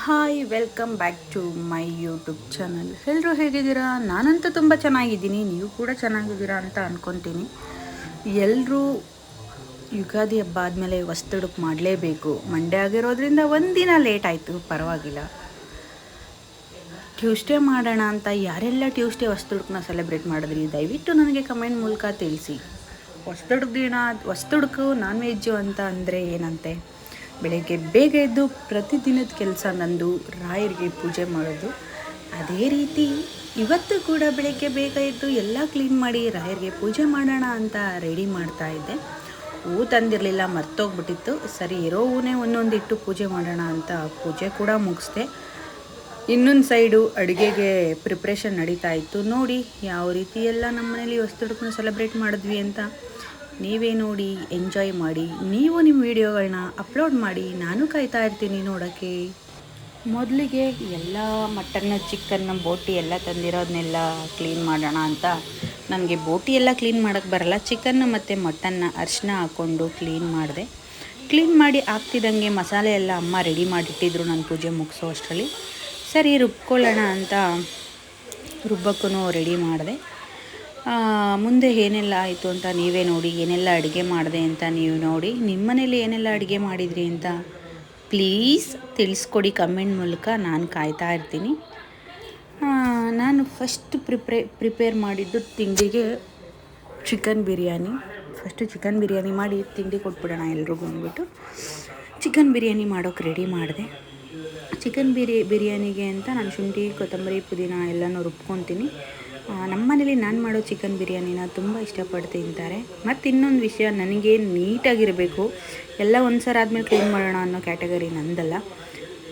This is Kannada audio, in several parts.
Hi welcome back to my YouTube channel. ಎಲ್ಲರೂ ಹೇಗಿದ್ದೀರಾ? ನಾನಂತೂ ತುಂಬ ಚೆನ್ನಾಗಿದ್ದೀನಿ, ನೀವು ಕೂಡ ಚೆನ್ನಾಗಿದ್ದೀರಾ ಅಂತ ಅಂದ್ಕೊತೀನಿ. ಎಲ್ಲರೂ ಯುಗಾದಿ ಹಬ್ಬ ಆದಮೇಲೆ ಹೊಸ್ತಿಡುಕು ಮಾಡಲೇಬೇಕು. ಮಂಡೇ ಆಗಿರೋದ್ರಿಂದ ಒಂದಿನ ಲೇಟ್ ಆಯಿತು, ಪರವಾಗಿಲ್ಲ. ಟ್ಯೂಸ್ಡೇ ಮಾಡೋಣ ಅಂತ ಯಾರೆಲ್ಲ ಟ್ಯೂಸ್ಡೇ ಹೊಸ್ತಿಡುಕನ್ನ ಸೆಲೆಬ್ರೇಟ್ ಮಾಡಿದ್ರಿ ದಯವಿಟ್ಟು ನನಗೆ ಕಮೆಂಟ್ ಮೂಲಕ ತಿಳಿಸಿ. ಹೊಸ್ತಿಡುಕು ನಾನ್ ವೆಜ್ಜು ಅಂತ ಅಂದರೆ ಏನಂತೆ? ಬೆಳಗ್ಗೆ ಬೇಗ ಎದ್ದು ಪ್ರತಿದಿನದ ಕೆಲಸ ನಂದು ರಾಯರಿಗೆ ಪೂಜೆ ಮಾಡೋದು. ಅದೇ ರೀತಿ ಇವತ್ತು ಕೂಡ ಬೆಳಗ್ಗೆ ಬೇಗ ಎದ್ದು ಎಲ್ಲ ಕ್ಲೀನ್ ಮಾಡಿ ರಾಯರಿಗೆ ಪೂಜೆ ಮಾಡೋಣ ಅಂತ ರೆಡಿ ಮಾಡ್ತಾಯಿದ್ದೆ. ಹೂ ತಂದಿರಲಿಲ್ಲ, ಮರ್ತೋಗ್ಬಿಟ್ಟಿತ್ತು. ಸರಿ, ಇರೋ ಹೂನೇ ಒಂದೊಂದಿಟ್ಟು ಪೂಜೆ ಮಾಡೋಣ ಅಂತ ಪೂಜೆ ಕೂಡ ಮುಗಿಸ್ದೆ. ಇನ್ನೊಂದು ಸೈಡು ಅಡುಗೆಗೆ ಪ್ರಿಪ್ರೇಷನ್ ನಡೀತಾ ಇತ್ತು. ನೋಡಿ ಯಾವ ರೀತಿ ಎಲ್ಲ ನಮ್ಮ ಮನೇಲಿ ಹೊಸ್ತಿಡುಕನ್ನ ಸೆಲೆಬ್ರೇಟ್ ಮಾಡಿದ್ವಿ ಅಂತ ನೀವೇ ನೋಡಿ, ಎಂಜಾಯ್ ಮಾಡಿ. ನೀವು ನಿಮ್ಮ ವೀಡಿಯೋಗಳನ್ನ ಅಪ್ಲೋಡ್ ಮಾಡಿ, ನಾನು ಕಾಯ್ತಾ ಇರ್ತೀನಿ ನೋಡೋಕ್ಕೆ. ಮೊದಲಿಗೆ ಎಲ್ಲ ಮಟನ್, ಚಿಕನ್, ಬೋಟಿ ಎಲ್ಲ ತಂದಿರೋದನ್ನೆಲ್ಲ ಕ್ಲೀನ್ ಮಾಡೋಣ ಅಂತ. ನನಗೆ ಬೋಟಿ ಎಲ್ಲ ಕ್ಲೀನ್ ಮಾಡೋಕ್ಕೆ ಬರಲ್ಲ. ಚಿಕನ್ ಮತ್ತು ಮಟನ್ನ ಅರಿಶಿನ ಹಾಕ್ಕೊಂಡು ಕ್ಲೀನ್ ಮಾಡಿದೆ. ಕ್ಲೀನ್ ಮಾಡಿ ಆಗ್ತಿದ್ದಂಗೆ ಮಸಾಲೆ ಎಲ್ಲ ಅಮ್ಮ ರೆಡಿ ಮಾಡಿಟ್ಟಿದ್ರು ನಾನು ಪೂಜೆ ಮುಗಿಸೋ ಅಷ್ಟರಲ್ಲಿ. ಸರಿ, ರುಬ್ಕೊಳ್ಳೋಣ ಅಂತ ರುಬ್ಬಕ್ಕೂ ರೆಡಿ ಮಾಡಿದೆ. ಮುಂದೆ ಏನೆಲ್ಲ ಆಯಿತು ಅಂತ ನೀವೇ ನೋಡಿ. ಏನೆಲ್ಲ ಅಡುಗೆ ಮಾಡಿದೆ ಅಂತ ನೀವು ನೋಡಿ. ನಿಮ್ಮ ಮನೇಲಿ ಏನೆಲ್ಲ ಅಡುಗೆ ಮಾಡಿದ್ರಿ ಅಂತ ಪ್ಲೀಸ್ ತಿಳಿಸ್ಕೊಡಿ ಕಮೆಂಟ್ ಮೂಲಕ, ನಾನು ಕಾಯ್ತಾ ಇರ್ತೀನಿ. ನಾನು ಫಸ್ಟ್ ಪ್ರಿಪೇರ್ ಮಾಡಿದ್ದು ತಿಂಡಿಗೆ chicken biryani. First chicken biryani ಮಾಡಿ ತಿಂಡಿ ಕೊಟ್ಬಿಡೋಣ ಎಲ್ರಿಗೂ ಅಂದ್ಬಿಟ್ಟು ಚಿಕನ್ ಬಿರಿಯಾನಿ ಮಾಡೋಕ್ಕೆ ರೆಡಿ ಮಾಡಿದೆ. ಚಿಕನ್ ಬಿರಿಯಾನಿಗೆ ಅಂತ ನಾನು ಶುಂಠಿ, ಕೊತ್ತಂಬರಿ, ಪುದೀನ ಎಲ್ಲನೂ ರುಬ್ಕೊತೀನಿ. ನಮ್ಮ ಮನೇಲಿ ನಾನು ಮಾಡೋ ಚಿಕನ್ ಬಿರಿಯಾನಿನ ತುಂಬ ಇಷ್ಟಪಟ್ಟು ತಿಂತಾರೆ. ಮತ್ತು ಇನ್ನೊಂದು ವಿಷಯ, ನನಗೆ ನೀಟಾಗಿರಬೇಕು. ಎಲ್ಲ ಒಂದು ಸಲ ಆದಮೇಲೆ ಕ್ಲೀನ್ ಮಾಡೋಣ ಅನ್ನೋ ಕ್ಯಾಟಗರಿ ನಂದಲ್ಲ.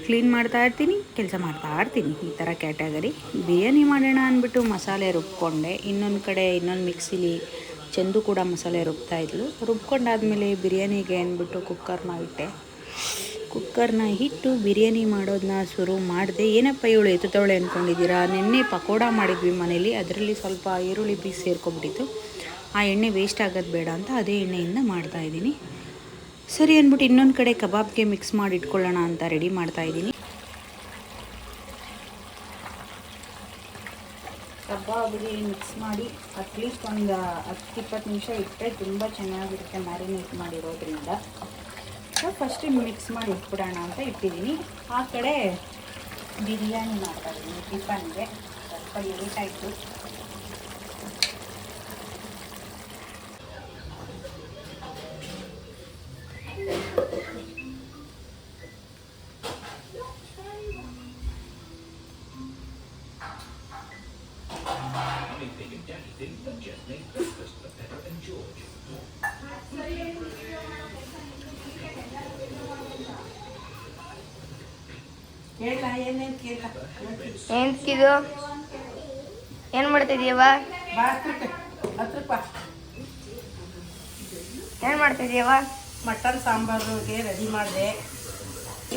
ಕ್ಲೀನ್ ಮಾಡ್ತಾ ಇರ್ತೀನಿ, ಕೆಲಸ ಮಾಡ್ತಾ ಇರ್ತೀನಿ, ಈ ಥರ ಕ್ಯಾಟಗರಿ. ಬಿರಿಯಾನಿ ಮಾಡೋಣ ಅಂದ್ಬಿಟ್ಟು ಮಸಾಲೆ ರುಬ್ಕೊಂಡೆ. ಇನ್ನೊಂದು ಕಡೆ ಇನ್ನೊಂದು ಮಿಕ್ಸಿಲಿ ಚಂದು ಕೂಡ ಮಸಾಲೆ ರುಬ್ತಾಯಿದ್ಲು. ರುಬ್ಕೊಂಡಾದ್ಮೇಲೆ ಬಿರಿಯಾನಿಗೆ ಅಂದ್ಬಿಟ್ಟು ಕುಕ್ಕರ್ನ ಇಟ್ಟು ಬಿರಿಯಾನಿ ಮಾಡೋದನ್ನ ಶುರು ಮಾಡಿದೆ. ಏನಪ್ಪ ಇವಳು ಎತ್ತುತ್ತವಳೆ ಅಂದ್ಕೊಂಡಿದ್ದೀರಾ? ನಿನ್ನೆ ಪಕೋಡ ಮಾಡಿದ್ವಿ ಮನೇಲಿ, ಅದರಲ್ಲಿ ಸ್ವಲ್ಪ ಈರುಳ್ಳಿ ಪೀಸ್ ಸೇರ್ಕೊಬಿಟ್ಟಿತ್ತು. ಆ ಎಣ್ಣೆ ವೇಸ್ಟ್ ಆಗೋದು ಬೇಡ ಅಂತ ಅದೇ ಎಣ್ಣೆಯಿಂದ ಮಾಡ್ತಾಯಿದ್ದೀನಿ. ಸರಿ ಅಂದ್ಬಿಟ್ಟು ಇನ್ನೊಂದು ಕಡೆ ಕಬಾಬ್ಗೆ ಮಿಕ್ಸ್ ಮಾಡಿ ಇಟ್ಕೊಳ್ಳೋಣ ಅಂತ ರೆಡಿ ಮಾಡ್ತಾಯಿದ್ದೀನಿ. ಕಬಾಬ್ಗೆ ಮಿಕ್ಸ್ ಮಾಡಿ ಅಟ್ಲೀಸ್ಟ್ ಒಂದು 10-20 ನಿಮಿಷ ಇಟ್ಟರೆ ತುಂಬ ಚೆನ್ನಾಗಿರುತ್ತೆ, ಮ್ಯಾರಿನೇಟ್ ಮಾಡಿರೋದ್ರಿಂದ. ಫಸ್ಟ್ ಮಿಕ್ಸ್ ಮಾಡಿ ಇಟ್ಬಿಡೋಣ ಅಂತ ಇಟ್ಟಿದ್ದೀನಿ. ಆ ಕಡೆ ಬಿರಿಯಾನಿ ಮಾಡ್ತಾಯಿದ್ದೀನಿ ಟಿಫನ್ಗೆ. ಸ್ವಲ್ಪ ಲೇಟ್ ಆಯಿತು. ಎಂತಿದು ಏನು ಮಾಡ್ತಿದೀಯವ? ಏನು ಮಾಡ್ತಿದೀಯವ? ಮಟನ್ ಸಾಂಬಾರಿಗೆ ರೆಡಿ ಮಾಡಿದೆ.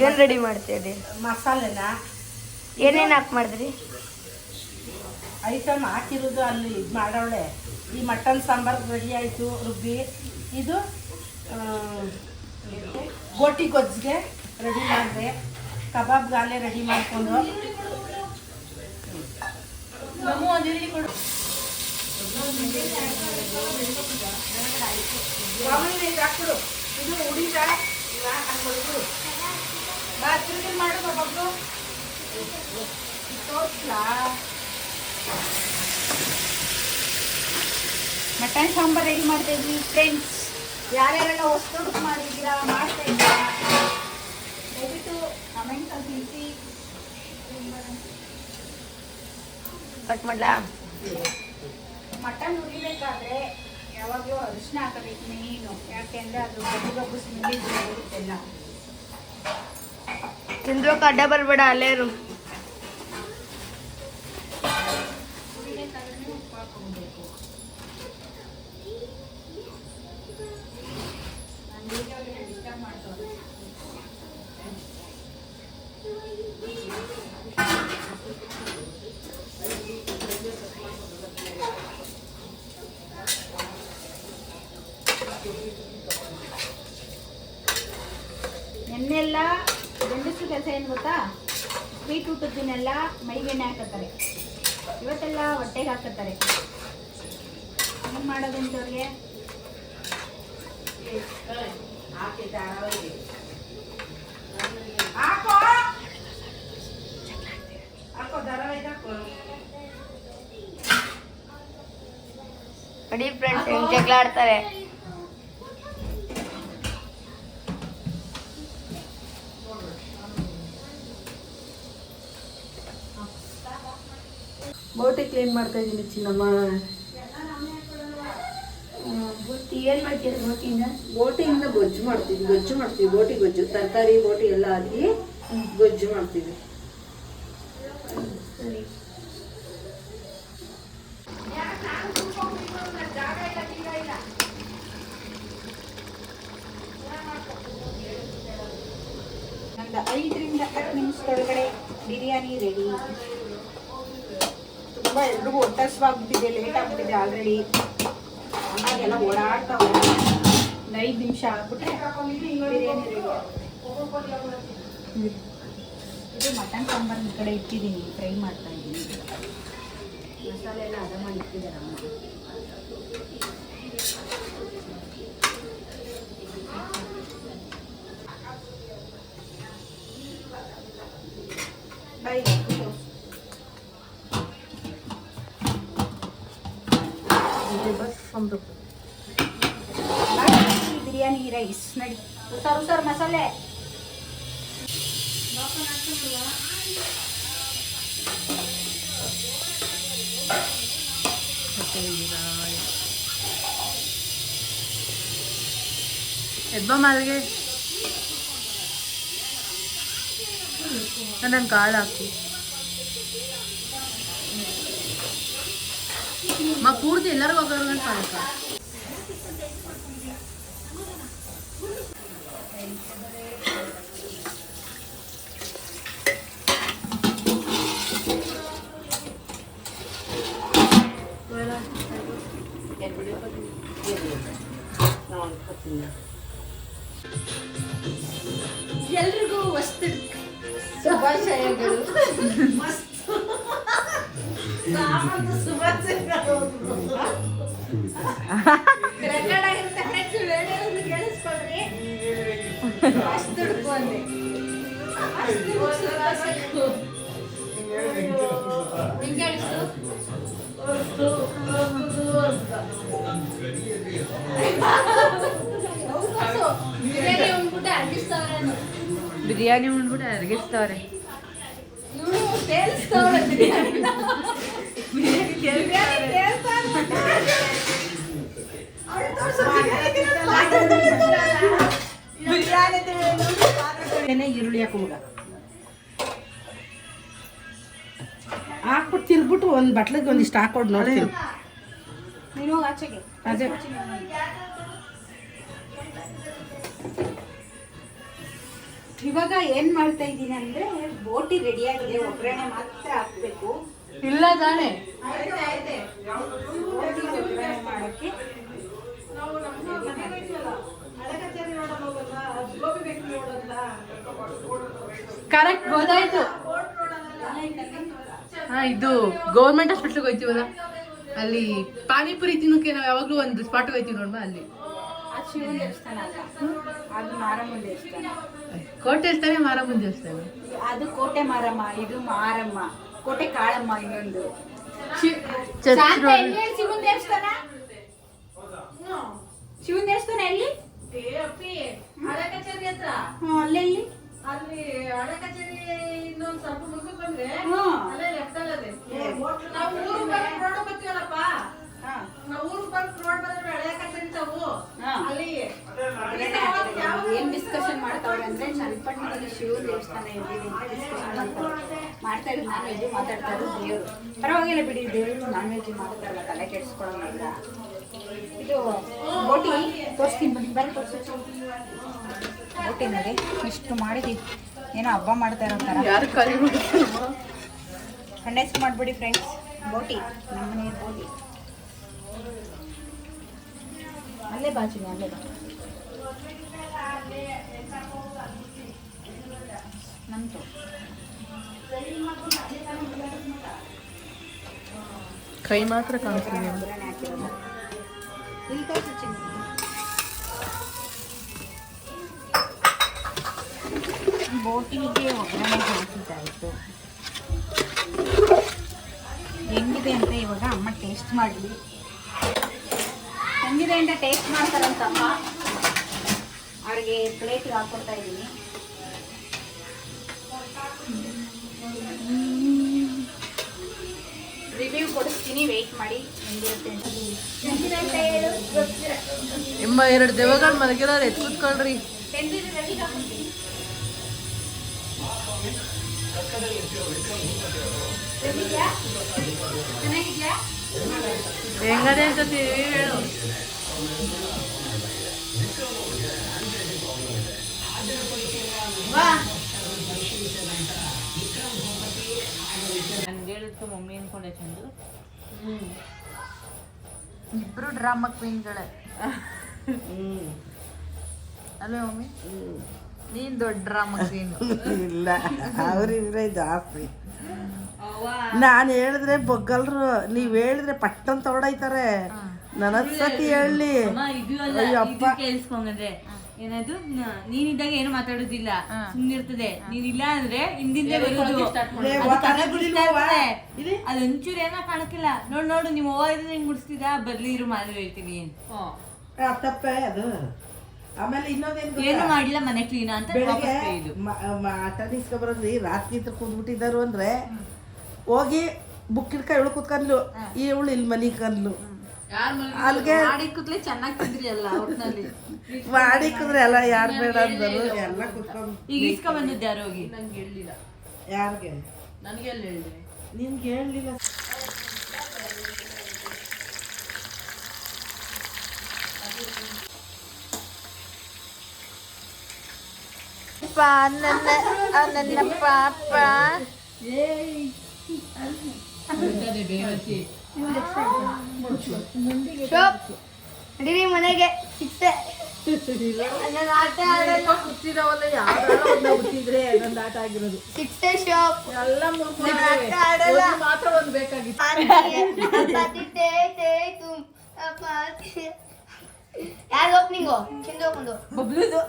ಏನು ರೆಡಿ ಮಾಡ್ತಿದ್ದೆ? ಮಸಾಲೆನ ಏನೇನು ಹಾಕಿ ಮಾಡಿದ್ರಿ? ಐಟಮ್ ಹಾಕಿರೋದು ಅಲ್ಲಿ ಇದು ಮಾಡೋಳೆ. ಈ ಮಟನ್ ಸಾಂಬಾರು ರೆಡಿ ಆಯಿತು ರುಬ್ಬಿ. ಇದು ಗೋಟಿ ಗೊಜ್ಜಿಗೆ ರೆಡಿ ಮಾಡಿದೆ. ಕಬಾಬ್ಗಾಲೆ ರೆಡಿ ಮಾಡಿಕೊಂಡು ಕೊಡು. ಹಾಕ್ಬಿಡು. ಇದು ಉಡಿದ ಹಾಕ್ಬಿಡು. ತಿರುಗಿ ಮಾಡು ಕಬಾಬ್ದು. ತೋರಿಸ್ಲಾ? ಮಟನ್ ಸಾಂಬಾರು ರೆಡಿ ಮಾಡ್ತಾಯಿದ್ವಿ ಫ್ರೆಂಡ್ಸ್. ಯಾರ್ಯಾರೆಲ್ಲ ಹೊಸ್ತಿಡುಕು ಮಾಡಿದ್ದೀರಾ, ಮಾಡ್ತಾಯಿದ್ದೀರಾ ದಯವಿಟ್ಟು ಕಮೆಂಟಲ್ಲಿ ತಿಳಿಸಿ. ಕಟ್ ಮಾಡಲಾ? ಮಟನ್ ಉರಿಬೇಕಾದ್ರೆ ಯಾವಾಗಲೂ ಅರಿಶಿನ ಹಾಕಬೇಕು ಮೇಯ್ನು. ಯಾಕೆಂದರೆ ಅದು ಗಬ್ಬು ಸ್ಮೆಲ್ ಬರುತ್ತೆಲ್ಲ. ತಿಂದ್ರೋಕೆ ಅಡ್ಡ ಬರಬೇಡ, ಅಲ್ಲೇ ಇರು. ಉಪ್ಪು ಹಾಕೋಬೇಕು. ನಾನು ವೀಡಿಯೋಗೆ ಡಿಸ್ಟರ್ಬ್ ಮಾಡ್ತೇವೆ. ಎಣ್ಣೆಲ್ಲ ಗಂಡಸರು ಕೆಲಸ ಏನು ಗೊತ್ತಾ, ಸ್ವೀಟ್ ಊಟದನ್ನೆಲ್ಲ ಮೈಗೆಣ್ಣೆ ಹಾಕತ್ತಾರೆ, ಇವತ್ತೆಲ್ಲ ಹೊಟ್ಟೆಗೆ ಹಾಕತ್ತಾರೆ. ಏನು ಮಾಡೋದಂತವ್ರಿಗೆ ನೋಡಿ ಫ್ರೆಂಡ್ಸ್ ಹೆಂಗ್ ಜಗಳ ಆಡ್ತಾರೆ. ಬೋಟಿ ಕ್ಲೀನ್ ಮಾಡ್ತಾ ಇದ್ದೀನಿ ಚಿನ್ನಮ್ಮ. ಏನ್ ಮಾಡ್ತೀರ ಬೋಟಿಯಿಂದ? ಬೋಟಿಯಿಂದ ಗೊಜ್ಜು ಮಾಡ್ತೀವಿ. ಬೋಟಿ ಗೊಜ್ಜು, ತರಕಾರಿ ಬೋಟಿ ಎಲ್ಲ ಹಾಕಿ ಗೊಜ್ಜು ಮಾಡ್ತೀವಿ. ಸರಿ. ಒಂದು 5 ರಿಂದ 10 ನಿಮಿಷದೊಳಗಡೆ ಬಿರಿಯಾನಿ ರೆಡಿ. ತುಂಬ ಎಲ್ರಿಗೂ ಒಟ್ಟಸ್ವಾಗ್ಬಿಟ್ಟಿದೆ, ಲೇಟ್ ಆಗ್ಬಿಟ್ಟಿದೆ ಆಲ್ರೆಡಿ. ಹಾಗೆಲ್ಲ ಓಡಾಡ್ತಾವೆ. ಒಂದು 5 ನಿಮಿಷ ಆಗ್ಬಿಟ್ರೆ ಬಿರಿಯಾನಿ ರೆಡಿ. ಇದು ಮಟನ್ ಸಾಂಬಾರು ಈ ಕಡೆ ಇಟ್ಟಿದ್ದೀನಿ, ಫ್ರೈ ಮಾಡ್ತಾ ಇದ್ದೀನಿ. ಮಸಾಲೆ ಎಲ್ಲ ಹದ ಮಾಡಿ ಇಟ್ಟಿದ್ದಾರೆ ಅಮ್ಮ. ಬಿರಿಯಾನಿ ರೈಸ್ ನಡಿ. ಉಸಾರ್ ಮಸಾಲೆ ಎಬ್ಬ ಮಾಲ್ಗೆ ನನ್ನ ಕಾಳು ಹಾಕಿ ಪೂರ್ತಿ ಎಲ್ಲರಿಗೂ ಹೋಗೋರ್ಗಂತ ಕಾಣಕ್ಕ. ಎಲ್ರಿಗೂ ವಸ್ತು ಶುಭಾಶಯಗಳು. ರೆಕಾರ್ಡ್ ಆಗಿರುತ್ತೆ ಫ್ರೆಂಡ್ಸ್, ಕೇಳಿಸ್ಕೊಳ್ರಿ. ವಸ್ತು ಅಂದೆ ನಿಮ್ಗೆ ಹೇಳಿಸ್ತು. ಬಿರಿಯಾನಿ ಉಂಡ್ಬಿಟ್ಟು ಅರ್ಗಿಸ್ತವ್ರೆ. ಈರುಳ್ಳಿ ಹಾಕೋಗ ಹಾಕ್ಬಿಟ್ಟು ತಿರ್ಬಿಟ್ಟು ಒಂದು ಬಟ್ಲಿಗೆ ಒಂದಿಷ್ಟು ಹಾಕೊಡು ನೋಡ್ತೀನಿ. ನೀನು ಆಚೆಗೆ ಅದೇ ಇವಾಗ ಏನ್ ಮಾಡ್ತಾ ಇದ್ದೀನಿ ಅಂದ್ರೆ, ಬೋಟಿ ರೆಡಿ ಆಗಿದೆ, ಒಗ್ಗರಣೆ ಮಾತ್ರ ಹಾಕ್ಬೇಕು. ಇಲ್ಲ ತಾನೆ ಬೋಟಿ ಒಗ್ಗರಣೆ ಮಾಡೋಕ್ಕೆ ಕರೆಕ್ಟ್ ಗೊತ್ತಾಯ್ತು. ಹಾ, ಇದು ಗೌರ್ಮೆಂಟ್ ಹಾಸ್ಪಿಟ್ಲಿಗೆ ಹೋಯ್ತೀವಲ್ಲ, ಅಲ್ಲಿ ಪಾನಿಪುರಿ ತಿನ್ನೋಕೆ ನಾವು ಯಾವಾಗ್ಲೂ ಒಂದು ಸ್ಪಾಟ್ಗೆ ಹೋಯ್ತೀವಿ ನೋಡ್ಬಾ. ಅಲ್ಲಿ ಶಿವನ ದೇವಸ್ಥಾನ ಅಲ್ಲ, ಅದು ಮಾರಮ್ಮನ ದೇವಸ್ಥಾನ. ಕೋಟೆ ಇರ್ತಾನೆ, ಮಾರಮ್ಮನ ದೇವಸ್ಥಾನ. ಅದು ಕೋಟೆ ಮಾರಮ್ಮ, ಇದು ಮಾರಮ್ಮ, ಕೋಟೆ ಕಾಳಮ್ಮ. ಇನ್ನೊಂದು ಶಿವನ ದೇವಸ್ಥಾನ. ಶಿವನ ದೇವಸ್ಥಾನ ಎಲ್ಲಿ? ಹಳೆ ಕಚೇರಿ ಹತ್ರ. ಅಲ್ಲೆಲ್ಲಿ? ಅಲ್ಲಿ ಹಳೆ ಕಚೇರಿ ಇನ್ನೊಂದ್ ಸ್ವಲ್ಪ ಮುಂದಕ್ಕೆ ಬಂದ್ರೆ ಹ್ಮ್. ಅಲ್ಲೇ ಲೆಫ್ಟ್ ಅಲ್ಲದೆ. ನಾವು ಊರು ಬಂದು ರೋಡ್ ಬರ್ತೀವಲ್ಲಪ್ಪ, ನಾವು ಊರು ಬಂದು ರೋಡ್ ಬಂದ್ರೆ ಹಳೆ ಕಚೇರಿ ತಾವು ಅಲ್ಲಿ ಏನ್ ಡಿಸ್ಕಷನ್ ಮಾಡ್ತಾವ್ರೆ ಅಂದ್ರೆ, ಚನ್ನಪಟ್ಟಣದಲ್ಲಿ ಶಿವನ ದೇವಸ್ಥಾನ ಇದೆ ಅಂತ ಡಿಸ್ಕಷನ್ ಮಾಡ್ತಾ ಇರೋದು. ನಾನ್ ವೆಜ್ ಮಾತಾಡ್ತಾ ಇರೋದು ದೇವ್ರು. ಪರವಾಗಿಲ್ಲ ಬಿಡಿ, ದೇವ್ರು ನಾನ್ ವೆಜ್ ಮಾಡ್ತಾರಲ್ಲ, ತಲೆ ಕೆಡ್ಸ್ಕೊಳ್ಳೋಂಗಿಲ್ಲ. ಇದು ಬೋಟಿ ತೋರಿಸ್ತೀನಿ ಬನ್ನಿ, ಬರೀ ತೋರಿಸಿ. ಬೋಟಿ ನೋಡಿ ಇಷ್ಟು ಮಾಡಿದ್ವಿ, ಏನೋ ಹಬ್ಬ ಮಾಡ್ತಾ ಇರೋ ಥರ. ಯಾರು ಕರಿ ಕಂಡೆನ್ಸ್ ಮಾಡಿಬಿಡಿ ಫ್ರೆಂಡ್ಸ್. ಬೋಟಿ, ನಮ್ಮನೆ ಬೋಟಿ. ಅಲ್ಲೇ ಬಾಚಿನಿ, ಅಲ್ಲೇ ಬಾ. ನಮ್ದು ಕೈ ಮಾತ್ರ ಕಾಣಿಸ್ತಿದೆ. ಬೋಟಿಗೆ ಒಗ್ಗರಣೆ ಹಾಕಿದ್ದಾಯಿತು. ಹೆಂಗಿದೆ ಅಂತ ಇವಾಗ ಅಮ್ಮ ಟೇಸ್ಟ್ ಮಾಡಲಿ. ಹೆಂಗಿದೆ ಅಂತ ಟೇಸ್ಟ್ ಮಾಡ್ತಾರಂತಮ್ಮ. ಅವ್ರಿಗೆ ಪ್ಲೇಟ್ಗೆ ಹಾಕ್ಕೊಡ್ತಾ ಇದ್ದೀನಿ. ರಿವ್ಯೂ ಕೊಡಿಸ್ತೀನಿ, ವೆಯ್ಟ್ ಮಾಡಿ ಹೆಂಗಿರುತ್ತೆ ಅಂತ. ನಿಮ್ಮ 2 ದೆವ್ವಗಳು ಮಲಗಿರೋರು ಎದ್ದು ಕೂತ್ಕೊಳ್ರಿ. ಹೆಂಗದೆ ಅಂತ ಹೇಳು. ನನ್ಗೆ ಹೇಳಿದ್ದು ಮಮ್ಮಿ ಅನ್ಕೊಂಡೆ ಚಂದು. ಇಬ್ರು ಡ್ರಾಮಾ ಕ್ವೀನ್ಗಳೇ ಅಲ್ವೇ ಮಮ್ಮಿ? ನೀನ್ ದೊಡ್ಡ ಡ್ರಾಮಾ ಕ್ವೀನ್. ಇಲ್ಲ, ಅವ್ರಿದ್ರೆ ಜಾಸ್ತಿ. ನಾನು ಹೇಳಿದ್ರೆ ಬೊಗ್ಗಲ್ರು, ನೀವ್ ಹೇಳಿದ್ರೆ ಪಟ್ಟನ್ ತೊಡೈತಾರೆ. ನನ್ನ ಸತಿ ಹೇಳಿ ಅಯ್ಯಪ್ಪ ಕೇಳಿಸ್ಕೊಂಡ್ರೆ ಏನದು ನೀನಿದ್ದಾಗ ಏನು ಮಾತಾಡೋದಿಲ್ಲ, ಸುಮ್ಮನಿರ್ತದೆ. ನೀನಿಲ್ಲ ಅಂದ್ರೆ ಹಿಂದಿಂದ ಬರೋದು, ಅದು ಒಂಚೂರು ಏನೋ ಕಾಣಕ್ಕಿಲ್ಲ. ನೋಡು ನೀವು ಹೋದ್ರೆ ಹಿಂಗ್ ಮುಡಿಸ್ತಿದ್ದ ಬರ್ಲಿ ಇರು ಮಾತು ಹೇಳ್ತೀನಿ. ತಪ್ಪೆ ಅದು. ಆಮೇಲೆ ಇನ್ನೊಂದೇನು ಏನು ಮಾಡಿಲ್ಲ, ಮನೆ ಕ್ಲೀನ್ ಅಂತ ಬೆಳಿಗ್ಗೆ ಮಟನ್ ಇಸ್ಕೊಬರೋದ್ರಿ ರಾತ್ರಿ ಇತ್ರ ಕೂತ್ಬಿಟ್ಟಿದ್ದಾರು ಅಂದ್ರೆ ಹೋಗಿ ಬುಕ್ ಹಿಡ್ಕ ಇವಳು ಕೂತ್ಕೊಂಡ್ಲು, ಇವಳು ಇಲ್ಲಿ ಮನಿ ಕಂದ್ಲು. ಅಲ್ಲಿಗೆ ಮಾಡಿ ಕೂತ್ಲೆ ಚೆನ್ನಾಗಿ ತಿಂದ್ರಿ ಅಲ್ಲ ಒಟ್ನಲ್ಲಿ. ಮಾಡಿ ಕುದ್ರೆ ಎಲ್ಲ ಯಾರು ಬೇಡ ಅಂದರು ಎಲ್ಲ ಕುತ್ಕೊಂಡು. ಈಗ ಇಸ್ಕೊ ಬಂದಿದ್ದು ಯಾರು ಹೋಗಿ? ನಂಗೆ ಹೇಳಲಿಲ್ಲ. ಯಾರಿಗೆ? ನನಗೆ ಎಲ್ಲಿ ಹೇಳಿದೆ? ನಿನ್ಗೆ ಹೇಳಲಿಲ್ಲ. ನನ್ನ ಪಾಪ ನಡೀರಿ ಮನೆಗೆ. ಸಿಕ್ತೆ ಕೂತಿದಾವಲ್ಲ, ಯಾವ್ದಾರ ಹುಟ್ಟಿದ್ರೆ ನಂದು ಆಟ ಆಗಿರೋದು. ಸಿಕ್ತೆ ಶಾಪ್ ಎಲ್ಲ ಮಾತ್ರ ಒಂದು ಬೇಕಾಗಿತ್ತು. ಯಾರು ಓಪನಿಂಗು? ಚಿಂದ ಹೋಗ್ಕೊಂಡು ಬಬ್ಲುದು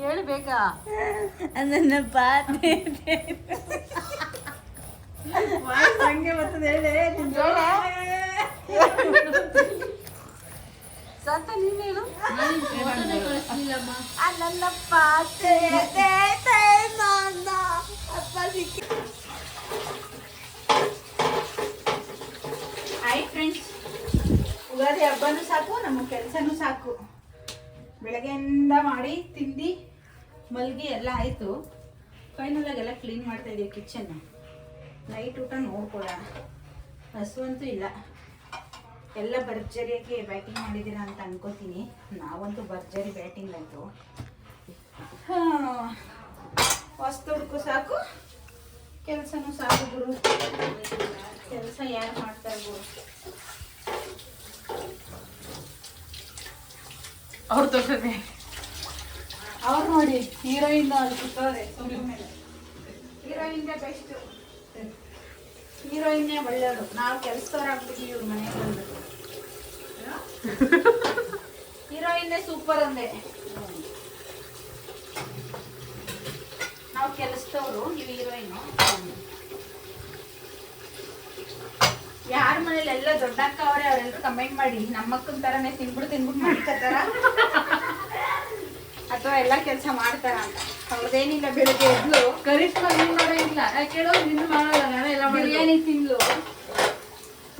ಹೇಳು ಬೇಕಾ? ನನ್ನ ಪಾತ್ರೆ ಹಂಗೆ ಬರ್ತದೆ ಹೇಳಿ. ಸಂತ ನೀನ್ ಹೇಳು. ನನ್ನ ಪಾತ್ರೆ ಹಾಯ್ ಫ್ರೆಂಡ್ಸ್, ಉಗಾದಿ ಹಬ್ಬನೂ ಸಾಕು, ನಮ್ಮ ಕೆಲಸನೂ ಸಾಕು. ಬೆಳಗ್ಗೆಯಿಂದ ಮಾಡಿ ತಿಂದು ಮಲ್ಗಿ ಎಲ್ಲ ಆಯಿತು. ಫೈನಲಾಗೆಲ್ಲ ಕ್ಲೀನ್ ಮಾಡ್ತಾ ಇದ್ದೀವಿ ಕಿಚನ್ನ. ನೈಟ್ ಊಟ ನೋಡ್ಕೊಳ್ಳೋಣ. ಹಸುವಂತೂ ಇಲ್ಲ. ಎಲ್ಲ ಭರ್ಜರಿಯಾಗಿ ಬ್ಯಾಟಿಂಗ್ ಮಾಡಿದ್ದೀರಾ ಅಂತ ಅನ್ಕೋತೀನಿ. ನಾವಂತೂ ಭರ್ಜರಿ ಬ್ಯಾಟಿಂಗ್ ಆಯಿತು. ವಸ್ತು ಹುಡುಕು ಸಾಕು, ಕೆಲಸನೂ ಸಾಕು ಗುರು. ಕೆಲಸ ಯಾರು ಮಾಡ್ತಾರೆ ಗುರು? ಅವ್ರು ತೋರ್ಸದೆ ಅವ್ರು ನೋಡಿ, ಹೀರೋಯಿನ್ ಅಲ್ಲಿ ಕೂತವ್ರೆ ಸೂರ್ಯ ಮೇಲೆ. ಹೀರೋಯಿನ್ನೇ ಬೆಸ್ಟ್, ಹೀರೋಯಿನ್ನೇ ಒಳ್ಳೆಯವರು. ನಾವು ಕೆಲಸದವ್ರು ಆಗ್ಬಿಟ್ಟಿದ್ವಿ ಇವ್ರ ಮನೆಗೆ ಬಂದು. ಹೀರೋಯಿನ್ನೇ ಸೂಪರ್ ಅಂದೆ. ನಾವು ಕೆಲಸದವರು, ನೀವು ಹೀರೋಯಿನು. ಯಾರ ಮನೇಲಿ ಎಲ್ಲ ದೊಡ್ಡ ಅಕ್ಕ ಅವ್ರೆ ಅವರೆಲ್ಲ ಕಮೆಂಟ್ ಮಾಡಿ. ನಮ್ಮಕ್ಕನ ತರನೇ ತಿನ್ಬಿಟ್ಟು ಮಾಡ್ತಾರ ಅಥವಾ ಎಲ್ಲ ಕೆಲಸ ಮಾಡ್ತಾರ ಅಂತ. ಅವ್ರದೇನಿಲ್ಲ, ಬೆಳಿಗ್ಗೆ ಎದ್ಲು ಕರಿಷ್ಮಾ ನೀನ್ ಮಾಡೋಂಗಿಲ್ಲ. ಕೇಳೋ ನಿನ್ನ ಮಾಡಲ್ಲ, ನಾನೇ ಎಲ್ಲ ಬಿರಿಯಾನಿ ತಿನ್ಲು,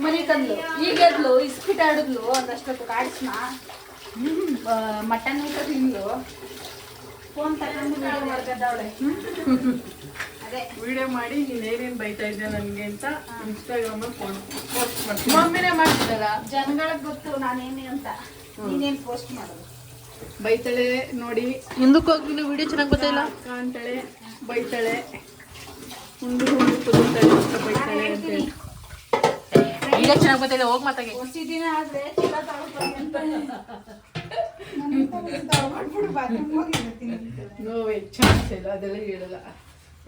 ಮನೆ ತಂದ್ಲು, ಈಗ ಎದ್ಲು ಇಸ್ಪಿಟ್ ಆಡಿದ್ಲು ಒಂದಷ್ಟೊತ್ತು ಕಾಡಿಸ್ನ. ಮಟನ್ ಊಟ ತಿಂದ್ಲು. ಫೋನ್ ತಗೊಂಡು ವಿಡಿಯೋ ಮಾಡ್ತಿದ್ದವಳೆ. ಅದೇ ವಿಡಿಯೋ ಮಾಡಿ ನೀನ್ ಏನೇನ್ ಬೈತಾ ಇದ್ದೆ ನನ್ಗೆ ಅಂತ ಇನ್ಸ್ಟಾಗ್ರಾಮ್ ಪೋಸ್ಟ್ ಮಾಡ್ತೀನಿ. ಮಮ್ಮಿನೇ ಮಾಡ್ತಿದ್ದಲ್ಲ, ಜನಗಳಿಗೆ ಗೊತ್ತು ನಾನೇನೇ ಅಂತ. ನೀನೇನ್ ಪೋಸ್ಟ್ ಮಾಡೋದು? ಬೈತಾಳೆ ನೋಡಿ. ಮುಂದಕ್ಕೆ ಹೋಗಿ ನೀನು ವಿಡಿಯೋ ಚೆನ್ನಾಗಿ ಗೊತ್ತಿಲ್ಲ ಅಂತಾಳೆ, ಬೈತಾಳೆ, ಮುಂದೆ ಕುದುರ್ತಾಳೆ, ಬೈತಾಳೆ ಅಂತೇಳಿ. ವಿಡಿಯೋ ಚೆನ್ನಾಗಿ ಗೊತ್ತಿಲ್ಲ, ಹೋಗಿ ಮಾತಾಗೆ. ಹೊಸ ದಿನ ಆದ್ರೆ ಚೀಲ ತಗೊಂಡು ನೋವೇ ಚಾನ್ಸ್ ಇಲ್ಲ, ಅದೆಲ್ಲ ಹೇಳಲ್ಲ.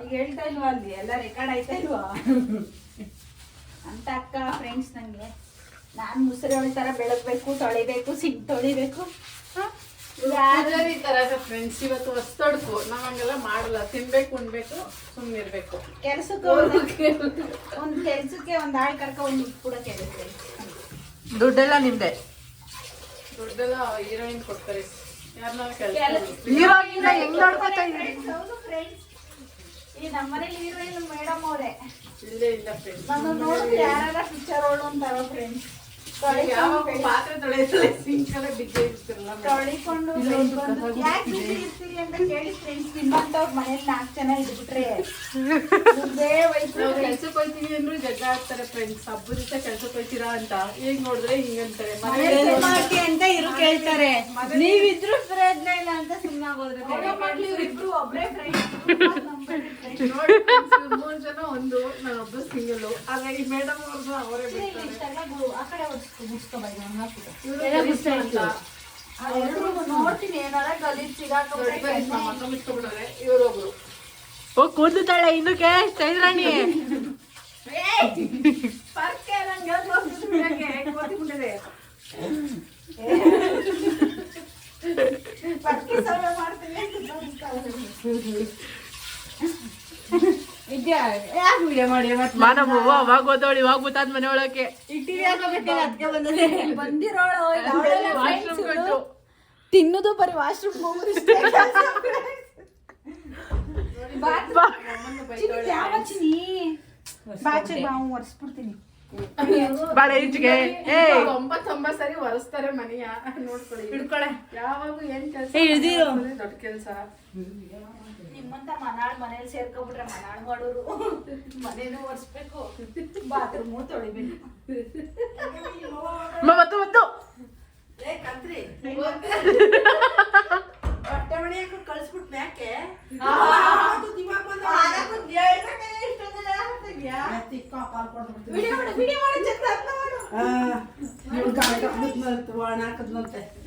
ಈಗ ಹೇಳ್ತಾ ಇಲ್ವಾ ಅಲ್ಲಿ ಎಲ್ಲ ರೆಕಾರ್ಡ್ ಆಯ್ತಾ ಇಲ್ವಾ ಅಂತ ಅಕ್ಕ ಫ್ರೆಂಡ್ಸ್ ನನಗೆ ನಾನು ಮುಸ್ರೆ ಥರ ಬೆಳಗ್ಬೇಕು, ತೊಳಿಬೇಕು, ಸಿಂಕ್ ತೊಳಿಬೇಕು. ಪೂಜಾರಿ ತರ ಫ್ರೆಂಡ್ಸ್ ಇವತ್ತು ಹೊಸ್ತೊಡ್ಕು ನಾವ್ ಹಂಗೆಲ್ಲ ಮಾಡಲ್ಲ. ತಿನ್ಬೇಕು, ಉಣ್ಬೇಕು, ಸುಮ್ಮನಿರ್ಬೇಕು. ಕೆಲಸಕ್ಕೆ ಒಂದು ಕೆಲಸಕ್ಕೆ ಒಂದು ಆಳ್ ಕರ್ಕ ಒಂದು ಕೂಡ ಕೆಲಸ ದುಡ್ಡೆಲ್ಲ ನಿಮ್ದೆ. ದುಡ್ಡೆಲ್ಲ ಹೀರೋಯಿನ್ ಕೊಡ್ತಾರೆ. ಯಾರನ್ನ ಕೆಲಸ ಹೀರೋಯಿನ್ ಹೆಂಗ್ ನೋಡ್ಕೊತಾ ಇದ್ದೀರಿ? ಹೌದು ಫ್ರೆಂಡ್ಸ್, ಈ ನಮ್ಮನೇಲಿ ಹೀರೋಯಿನ್ ಮೇಡಮ್ ಅವರೇ. ಇಲ್ಲೇ ಇಲ್ಲ ಫ್ರೆಂಡ್ಸ್. ನಾನು ನೋಡಿದ್ರೆ ಯಾರ ಪಿಕ್ಚರ್ ಅವಳು ಅಂತಾರೋ ಫ್ರೆಂಡ್ಸ್. ಯಾವಾಗ ಪಾತ್ರೆ ತೊಳೆಯುತ್ತಲೇ ಸಿಂಕ್ ಎಲ್ಲ ಬಿದ್ದೇ ಇರ್ತಿರಲ್ಲ. ತೊಳಿಕೊಂಡು ಯಾಕೆ ಇರ್ತೀರಿ ಅಂತ ಕೇಳಿ ಫ್ರೆಂಡ್ಸ್, ನಿಮ್ಮಂತವ್ರ ಮನೇಲಿ 4 ಜನ ಇದ್ಬಿಟ್ರೆ ದುಡ್ಡೇ ಹೋಯ್ತು. ನಾವು ಕೆಲ್ಸಕ್ಕೆ ಹೋಗ್ತೀವಿ ಅಂದ್ರು ಜಗಳ ಆಡ್ತಾರೆ ಫ್ರೆಂಡ್ಸ್. ಹಬ್ಬದ ದಿವಸ ಕೆಲ್ಸಕ್ಕೆ ಹೋಗ್ತೀರಾ ಅಂತ ಈಗ ನೋಡಿದ್ರೆ ಹಿಂಗಂತಾರೆ. ಮಾಡ್ತಿ ಅಂತ ಇರು ಕೇಳ್ತಾರೆ, ನೀವಿದ್ರು ಪ್ರಯೋಜನ ಇಲ್ಲ ಅಂತ ಸುಮ್ಮನಾಗೋದ್ರೆ. ಇವ್ರಿಬ್ರು ಒಬ್ರೇ ಫ್ರೆಂಡ್ಸ್. ನೋಡಿ 3 ಜನ ಒಂದು, ನಾನೊಬ್ಬ ಸಿಂಗಲ್. ಆದ್ರೆ ಈ ಮೇಡಮ್ ಅವ್ರದ್ದು ಅವರೇ ಬಿಡ್ತಾರೆ. ಆ ಕಡೆ ಮುಗಿಸ್ಕೊಬಾರ್ದು ಇವ್ರು ನೋಡ್ತೀನಿ ಏನಾರ ಗಲೀಜ್ ಸಿಗಾಕೊಂಡ್ರೆ ಮಕ್ಕ ಬಿಟ್ಕೊಬಿಡೋರೆ ಇವರೊಬ್ರು. ಓ ಕೂದಲುತ್ತಾಳೆ ಇನ್ನು ಚೈದ್ರಾಣಿ. ಮಾನವ ಅವಾಗ ಓದೋಳು ಇವಾಗ ಗೊತ್ತಾದ್ ಮನೆ ಒಳಕ್ಕೆ ಬಂದಿರೋಳು ವಾಶ್ರೂಮ್ ಕಟ್ಟು. ತಿನ್ನೋದು ಬರೀ ವಾಶ್ರೂಮ್ ಹೋಗೋದು ಇಷ್ಟೇ. ಚಿನಿ ಬಾಚೆ ಬಾವು ಒರೆಸ್ಬಿಡ್ತೀನಿ. ಬಾಳ ಈಚೆಗೆ 9 ಸರಿ ಒರೆಸ್ತಾರೆ ಮನೆಯ. ನೋಡ್ಕೊಳ್ಳಿ, ಹಿಡ್ಕೊಳೆ. ಯಾವಾಗ ಏನ್ ಕೆಲಸ ದೊಡ್ಡ ಕೆಲಸ. ನಿಮ್ಮಂತ ಮನೇಲಿ ಸೇರ್ಕೊಬಿಟ್ರೆ ಮನಾಳ್ ಮಾಡೋರು. ಮನೇನು ಒರೆಸ್ಬೇಕು, ಬಾತ್ರೂಮು ತೊಳಿಬೇಕು. ಮತ್ತು ಬಟ್ಟೆ ಮಣಿ ಕಳ್ಸ್ಬಿಟ್ ಯಾಕೆ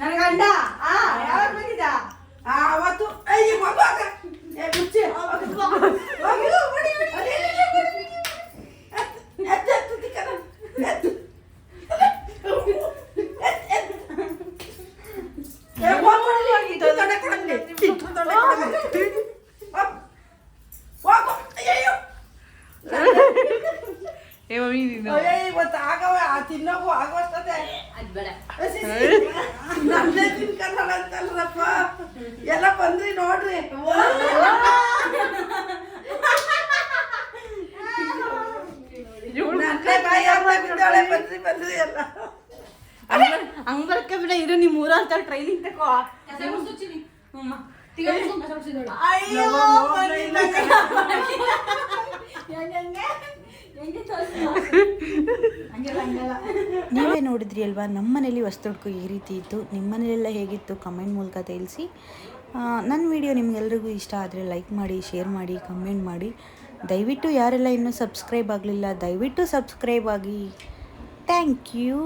ನನ್ನ ಗಂಡ ಯಾವಾಗ ಬಂದಿದ್ದ ಅವತ್ತು ಇವತ್ತು ಆಗವ ತಿನ್ನೋಕು ಆಗೋಷ್ಟೇ ನಮ್ದೇ ತಿನ್ಕಲ್ಲ ಅಂತಲ್ರಪ್ಪ. ಎಲ್ಲ ಬಂದ್ರಿ ನೋಡ್ರಿ. ಬಂದ್ರಿ ಎಲ್ಲ ಹಂಗ್ ಬಿಡ ಇರು, ನಿಮ್ ಊರಂತ ಟ್ರೈನಿಂಗ್ ತಕೋ. ನೀವೇ ನೋಡಿದ್ರಿ ಅಲ್ವಾ, ನಮ್ಮ ಮನೇಲಿ ಹೊಸ್ತೊಡ್ಕು ಈ ರೀತಿ ಇತ್ತು. ನಿಮ್ಮ ಮನೇಲೆಲ್ಲ ಹೇಗಿತ್ತು ಕಮೆಂಟ್ ಮೂಲಕ ತಿಳಿಸಿ. ನನ್ನ ವಿಡಿಯೋ ನಿಮಗೆಲ್ರಿಗೂ ಇಷ್ಟ ಆದರೆ ಲೈಕ್ ಮಾಡಿ, ಶೇರ್ ಮಾಡಿ, ಕಮೆಂಟ್ ಮಾಡಿ. ದಯವಿಟ್ಟು ಯಾರೆಲ್ಲ ಇನ್ನೂ ಸಬ್ಸ್ಕ್ರೈಬ್ ಆಗಲಿಲ್ಲ ದಯವಿಟ್ಟು ಸಬ್ಸ್ಕ್ರೈಬ್ ಆಗಿ. Thank you.